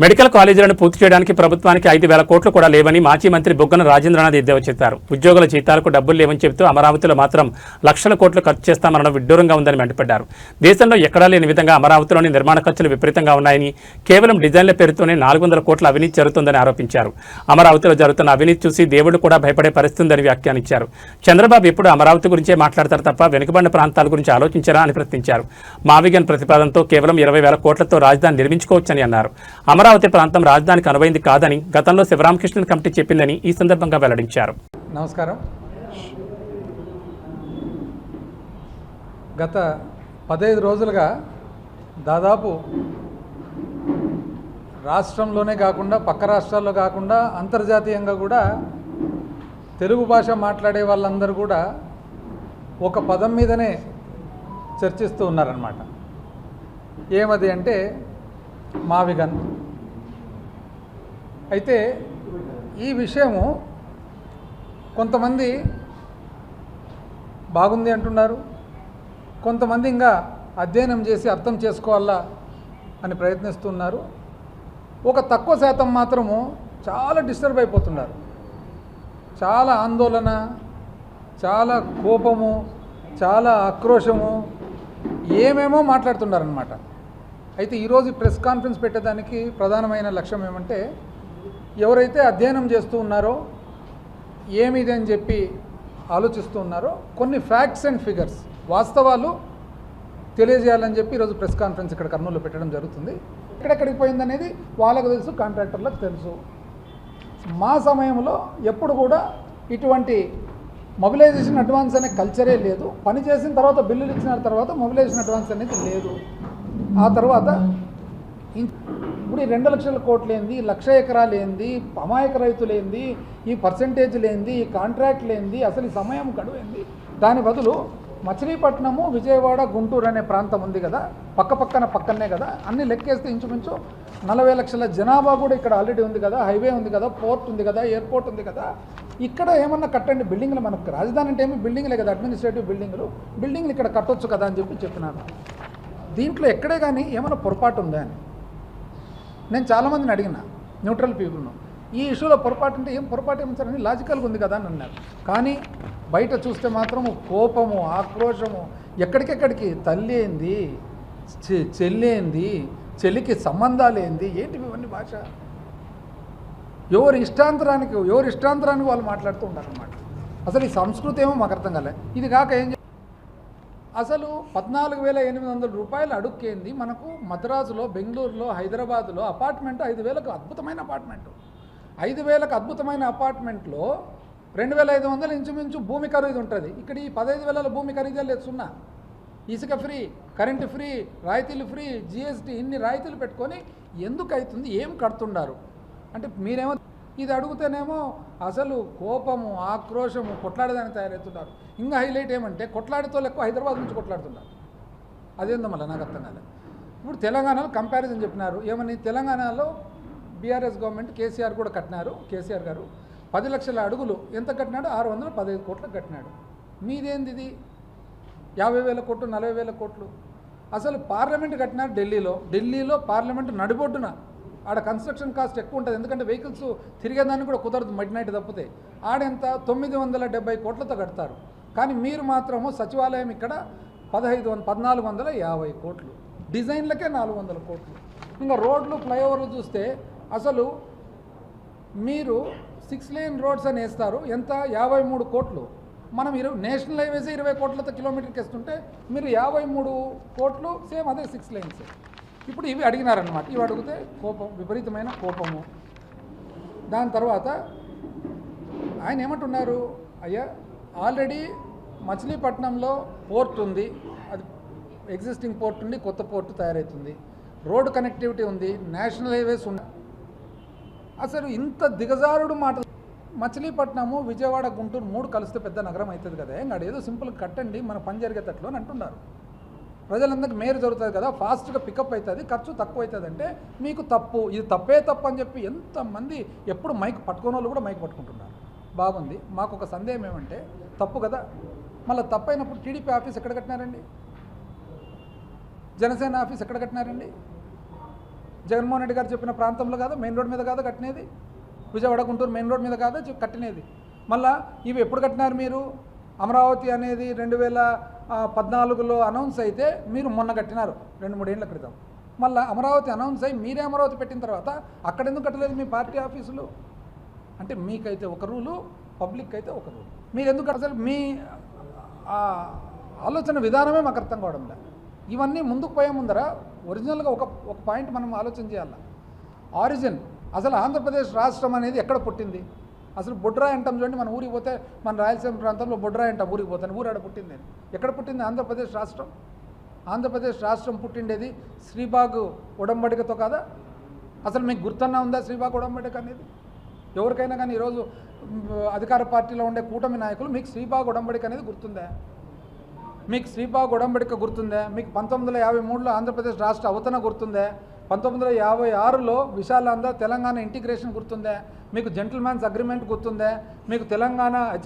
Medical కాలేజీలను పూర్తి చేయడానికి ప్రభుత్వానికి 5,000 కోట్లు కూడా లేవని మాజీ మంత్రి బుగ్గన రాజేంద్రనాథ్ ఎద్దేవా చేశారు. ఉద్యోగుల జీతాలకు డబ్బులు లేవని చెబుతూ అమరావతిలో మాత్రం లక్షల కోట్లు ఖర్చు చేస్తామన్న విడ్డూరంగా ఉందని మండిపడ్డారు. దేశంలో ఎక్కడా లేని విధంగా అమరావతిలోని నిర్మాణ ఖర్చులు విపరీతంగా ఉన్నాయని, కేవలం డిజైన్ల పేరుతోనే 400 కోట్ల అవినీతి జరుగుతుందని ఆరోపించారు. అమరావతిలో జరుగుతున్న అవినీతి చూసి దేవుడు కూడా భయపడే పరిస్థితి ఉందని వ్యాఖ్యానించారు. చంద్రబాబు ఎప్పుడు అమరావతి గురించే మాట్లాడతారు తప్ప వెనుకబడిన ప్రాంతాల గురించి ఆలోచించారా అని ప్రశ్నించారు. మావిగన్ ప్రతిపాదనతో కేవలం 20,000 కోట్లతో రాజధాని నిర్మించుకోవచ్చని అన్నారు. అమరావతి ప్రాంతం రాజధానికి అనువైంది కాదని గతంలో శివరామకృష్ణన్ కమిటీ చెప్పిందని ఈ సందర్భంగా వెల్లడించారు. నమస్కారం. గత 15 రోజులుగా దాదాపు రాష్ట్రంలోనే కాకుండా పక్క రాష్ట్రాల్లో కాకుండా అంతర్జాతీయంగా కూడా తెలుగు భాష మాట్లాడే వాళ్ళందరూ కూడా ఒక పదం మీదనే చర్చిస్తూ ఉన్నారన్నమాట. ఏమది అంటే మావిగన్. అయితే ఈ విషయము కొంతమంది బాగుంది అంటున్నారు, కొంతమంది ఇంకా అధ్యయనం చేసి అర్థం చేసుకోవాలా అని ప్రయత్నిస్తున్నారు. ఒక తక్కువ శాతం మాత్రము చాలా డిస్టర్బ్ అయిపోతున్నారు. చాలా ఆందోళన, చాలా కోపము, చాలా ఆక్రోశము, ఏమేమో మాట్లాడుతున్నారనమాట. అయితే ఈరోజు ప్రెస్ కాన్ఫరెన్స్ పెట్టేదానికి ప్రధానమైన లక్ష్యం ఏమంటే, ఎవరైతే అధ్యయనం చేస్తూ ఉన్నారో ఏమిది అని చెప్పి ఆలోచిస్తూ ఉన్నారో కొన్ని ఫ్యాక్ట్స్ అండ్ ఫిగర్స్, వాస్తవాలు తెలియజేయాలని చెప్పి ఈరోజు ప్రెస్ కాన్ఫరెన్స్ ఇక్కడ కర్నూలులో పెట్టడం జరుగుతుంది. ఎక్కడెక్కడికి పోయిందనేది వాళ్ళకు తెలుసు, కాంట్రాక్టర్లకు తెలుసు. మా సమయంలో ఎప్పుడు కూడా ఇటువంటి మొబిలైజేషన్ అడ్వాన్స్ అనే కల్చరే లేదు. పని చేసిన తర్వాత బిల్లులు ఇచ్చిన తర్వాత మొబిలైజేషన్ అడ్వాన్స్ అనేది లేదు. ఆ తర్వాత ఇప్పుడు 2 లక్షల కోట్లు ఏంది, 1,00,000 ఎకరాలు ఏంది, అమాయక రైతులు ఏంది, ఈ పర్సంటేజ్లు ఏంది, ఈ కాంట్రాక్ట్లు ఏంది, అసలు ఈ సమయం గడువు ఏంది. దాని బదులు మచిలీపట్నము, విజయవాడ, గుంటూరు అనే ప్రాంతం ఉంది కదా, పక్కనే కదా, అన్ని లెక్కేస్తే ఇంచుమించు 40 లక్షల జనాభా కూడా ఇక్కడ ఆల్రెడీ ఉంది కదా, హైవే ఉంది కదా, పోర్ట్ ఉంది కదా, ఎయిర్పోర్ట్ ఉంది కదా. ఇక్కడ ఏమన్నా కట్టండి బిల్డింగ్లు, మనకు రాజధాని అంటే ఏమి బిల్డింగ్లే కదా, అడ్మినిస్ట్రేటివ్ బిల్డింగ్లు ఇక్కడ కట్టొచ్చు కదా అని చెప్పి చెప్పినాను. దీంట్లో ఎక్కడే కానీ ఏమైనా పొరపాటు ఉందా అని నేను చాలామందిని అడిగిన, న్యూట్రల్ పీపుల్ను. ఈ ఇష్యూలో పొరపాటు అంటే ఏం పొరపాటు ఏమిచ్చారని లాజికల్గా ఉంది కదా అని అన్నారు. కానీ బయట చూస్తే మాత్రం కోపము, ఆక్రోశము, ఎక్కడికెక్కడికి తల్లి ఏంది, చెల్లి ఏంది, చెల్లికి సంబంధాలు ఏంది, ఏంటివి ఇవన్నీ భాష. ఎవరి ఇష్టాంతరానికి వాళ్ళు మాట్లాడుతూ ఉన్నారన్నమాట. అసలు ఈ సంస్కృతి ఏమో మాకు అర్థం కాలే. ఇది కాక ఏం అసలు 14,800 రూపాయలు అడుక్కేంది మనకు మద్రాసులో, బెంగళూరులో, హైదరాబాదులో అపార్ట్మెంట్ 5,000కు అద్భుతమైన అపార్ట్మెంటు. 5,000కు అద్భుతమైన అపార్ట్మెంట్లో 2,500 ఇంచుమించు భూమి ఖరీదు ఉంటుంది. ఇక్కడ ఈ 15,000 భూమి ఖరీదే లేదు. సున్నా. ఇసుక ఫ్రీ, కరెంటు ఫ్రీ, రాయితీలు ఫ్రీ, జిఎస్టీ, ఇన్ని రాయితీలు పెట్టుకొని ఎందుకు అవుతుంది, ఏం కడుతున్నారు అంటే మీరేమో ఇది అడుగుతేనేమో అసలు కోపము, ఆక్రోశము, కొట్లాడేదాన్ని తయారవుతున్నారు. ఇంకా హైలైట్ ఏమంటే కొట్లాడితో ఎక్కువ హైదరాబాద్ నుంచి కొట్లాడుతున్నారు. అదేందో మళ్ళీ నాకు అర్థం కాలేదు. ఇప్పుడు తెలంగాణలో కంపారిజన్ చెప్పినారు. ఏమని, తెలంగాణలో బీఆర్ఎస్ గవర్నమెంట్ కేసీఆర్ కూడా కట్టినారు. కేసీఆర్ గారు 10 లక్షల అడుగులు ఎంత కట్టినాడు, 615 కోట్లకు కట్టినాడు. మీదేంది ఇది 50,000 కోట్లు, 40,000 కోట్లు. అసలు పార్లమెంట్ కట్టినారు ఢిల్లీలో పార్లమెంటు నడిబొడ్డున. ఆడ కన్స్ట్రక్షన్ కాస్ట్ ఎక్కువ ఉంటుంది, ఎందుకంటే వెహికల్స్ తిరిగేదాన్ని కూడా కుదరదు, మిడ్ నైట్ తప్పితే. ఆడెంత 970 కోట్లతో కడతారు. కానీ మీరు మాత్రము సచివాలయం ఇక్కడ 1,450 కోట్లు, డిజైన్లకే 400 కోట్లు. ఇంకా రోడ్లు, ఫ్లైఓవర్లు చూస్తే అసలు మీరు 6 లేన్ రోడ్స్ అని వేస్తారు, ఎంత 53 కోట్లు. మనం నేషనల్ హైవేస్ 20 కోట్లతో కిలోమీటర్కి వేస్తుంటే మీరు 53 కోట్లు, సేమ్ అదే 6 లేన్స్. ఇప్పుడు ఇవి అడిగినారనమాట. ఇవి అడిగితే కోపం, విపరీతమైన కోపము. దాని తర్వాత ఆయన ఏమంటున్నారు, అయ్యా ఆల్రెడీ మచిలీపట్నంలో పోర్ట్ ఉంది, అది ఎగ్జిస్టింగ్ పోర్ట్ ఉంది, కొత్త పోర్టు తయారవుతుంది, రోడ్డు కనెక్టివిటీ ఉంది, నేషనల్ హైవేస్ ఉంది. అసలు ఇంత దిగజారుడు మాట. మచిలీపట్నము, విజయవాడ, గుంటూరు 3 కలిస్తే పెద్ద నగరం అవుతుంది కదా, ఇంకా ఏదో సింపుల్గా కట్టండి, మన పని జరిగేటట్లు అని అంటున్నారు. ప్రజలందరికీ మేలు జరుగుతుంది కదా, ఫాస్ట్గా పికప్ అవుతుంది, ఖర్చు తక్కువ అవుతుంది అంటే మీకు తప్పు, ఇది తప్పే తప్పు అని చెప్పి ఎంతమంది ఎప్పుడు మైక్ పట్టుకునే వాళ్ళు కూడా మైక్ పట్టుకుంటున్నారు. బాగుంది. మాకు ఒక సందేహం ఏమంటే, తప్పు కదా, మళ్ళీ తప్పైనప్పుడు టీడీపీ ఆఫీస్ ఎక్కడ కట్టినారండి, జనసేన ఆఫీస్ ఎక్కడ కట్టినారండి, జగన్మోహన్ రెడ్డి గారు చెప్పిన ప్రాంతంలో కాదు, మెయిన్ రోడ్ మీద కాదు కట్టినది, విజయవాడ గుంటూరు మెయిన్ రోడ్ మీద కాదు కట్టినది. మళ్ళా ఇవి ఎప్పుడు కట్టినారు మీరు? అమరావతి అనేది 2014లో అనౌన్స్ అయితే మీరు మొన్న కట్టినారు 2-3 ఏళ్ల క్రితం. మళ్ళీ అమరావతి అనౌన్స్ అయ్యి మీరే అమరావతి పెట్టిన తర్వాత అక్కడ ఎందుకు కట్టలేదు మీ పార్టీ ఆఫీసులు? అంటే మీకైతే ఒక రూలు, పబ్లిక్ అయితే ఒక రూలు. మీరు ఎందుకు అసలు మీ ఆలోచన విధానమే మాకు అర్థం కావడం లేదు. ఇవన్నీ ముందుకు పోయే ముందర ఒరిజినల్గా ఒక పాయింట్ మనం ఆలోచన చేయాలి. ఆరిజిన్ అసలు ఆంధ్రప్రదేశ్ రాష్ట్రం అనేది ఎక్కడ పుట్టింది? అసలు బొడ్రాయి అంటాం చూడండి, మన ఊరికి పోతే మన రాయలసీమ ప్రాంతంలో బొడ్రాయి అంటాం, ఊరికి పోతాను, ఊరాడ పుట్టింది. ఎక్కడ పుట్టింది ఆంధ్రప్రదేశ్ రాష్ట్రం? ఆంధ్రప్రదేశ్ రాష్ట్రం పుట్టిండేది శ్రీబాగ్ ఉడంబడికతో కాదా? అసలు మీకు గుర్తన్నా ఉందా శ్రీబాగ్ ఉడంబడిక అనేది? ఎవరికైనా కానీ ఈరోజు అధికార పార్టీలో ఉండే కూటమి నాయకులు మీకు శ్రీబాగ్ ఉడంబడిక అనేది గుర్తుందా? మీకు శ్రీబాగ్ ఉడంబడిక గుర్తుందా? మీకు 1953లో ఆంధ్రప్రదేశ్ రాష్ట్ర అవతరణ గుర్తుందా? 1956లో విశాలాంధ్ర తెలంగాణ ఇంటిగ్రేషన్ గుర్తుందా? మీకు జెంటిల్మ్యాన్స్ అగ్రిమెంట్ గుర్తుందా? మీకు తెలంగాణ